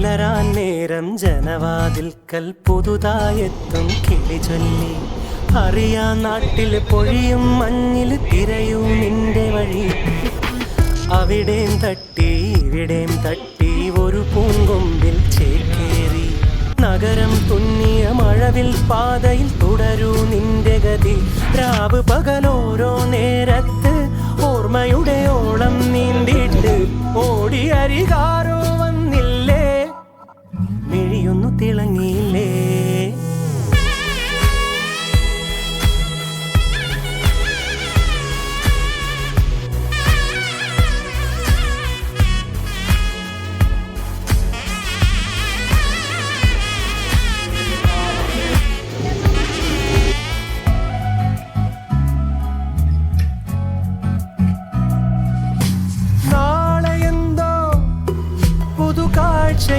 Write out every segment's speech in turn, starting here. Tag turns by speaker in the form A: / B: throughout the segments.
A: പുലരാൻ നേരം ജനവാതിൽക്കൽ പുതുതായെത്തും കിളി ചൊല്ലി. അറിയാ നാട്ടിൽ പൊഴിയും മഞ്ഞിൽ തിരയൂ നിന്റെ വഴി. അവിടേം തട്ടി ഇവിടേം തട്ടി ഒരു പൂങ്കൊമ്പിൽ ചേക്കേറി. നഗരം തുന്നിയ മഴവിൽ പാതയിൽ തുടരൂ നിന്റെ ഗതി. രാവ് പകലോരോ നേരത്ത് ഓർമ്മയുടെ ഓളം നീന്തിട്ട് ഓടി അരികാരോ വന്നില്ലേ, മിഴിയൊന്നു തിളങ്ങിയില്ലേ.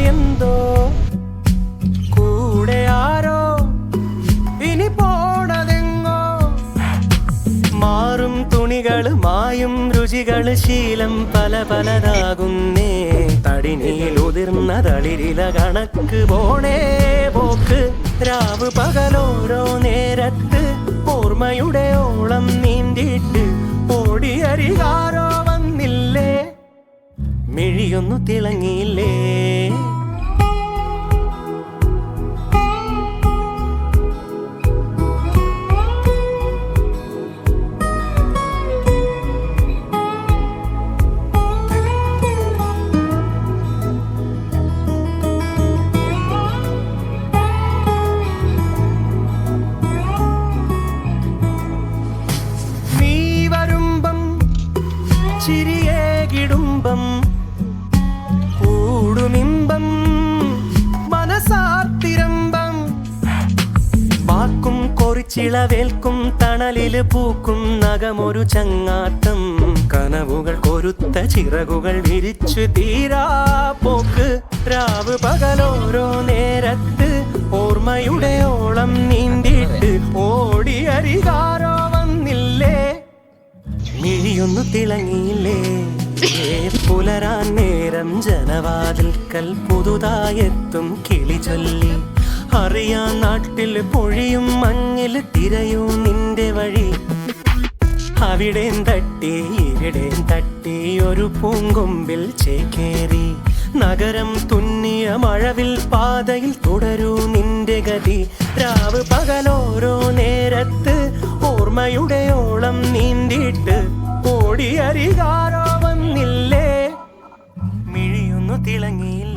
A: എന്തോ കൂടെ ആരോ ഇനി പോണതെങ്ങോ. മാറും തുണികള് മായും രുചികള് ശീലം പല പലതാകുന്നേ. തടിനീൽ ഉതിർന്ന തളിരില കണക്ക് പോണേ പോക്ക്. രാവ് പകലോരോ നേരത്ത് ഓർമ്മയുടെ ഓളം നീന്തിട്ട് ഓടിയരികാരോ വന്നില്ലേ, മിഴിയൊന്നു തിളങ്ങിയില്ലേ. നീ വരുമ്പം ചിരിയേ കിടുമ്പം കൂടുമിമ്പം മനസാത്തിരമ്പം. വാക്കും കൊറിച്ചിളവേൽക്കും തണലില് പൂക്കും നഖമൊരു ചങ്ങാത്തം. കനവുകൾ കൊരുത്ത ചിറകുകൾ വിരിച്ചു തീരാ പോക്ക്. രാവ് പകലോരോ നേരത്ത് ഓർമ്മയുടെ ഓളം നീന്തിട്ട് ഓടി അരികാരോ വന്നില്ലേ, മിഴിയൊന്നു തിളങ്ങിയില്ലേ. പുലരാൻ നേരം ജനവാതിൽക്കൽ പുതുതായെത്തും കിളി ചൊല്ലി. അറിയാ നാട്ടിൽ പൊഴിയും മഞ്ഞിൽ തിരയൂ നിന്റെ വഴി. അവിടേം തട്ടി ഇവിടേം തട്ടി ഒരു പൂങ്കൊമ്പിൽ ചേക്കേറി. നഗരം തുന്നിയ മഴവിൽ പാതയിൽ തുടരൂ നിന്റെ ഗതി. രാവ് പകലോരോ നേരത്ത് ഓർമ്മയുടെ ഓളം നീന്തിട്ട് ഓടി അരികാരോ വന്നില്ലേ, മിഴിയൊന്നു തിളങ്ങിയില്ല.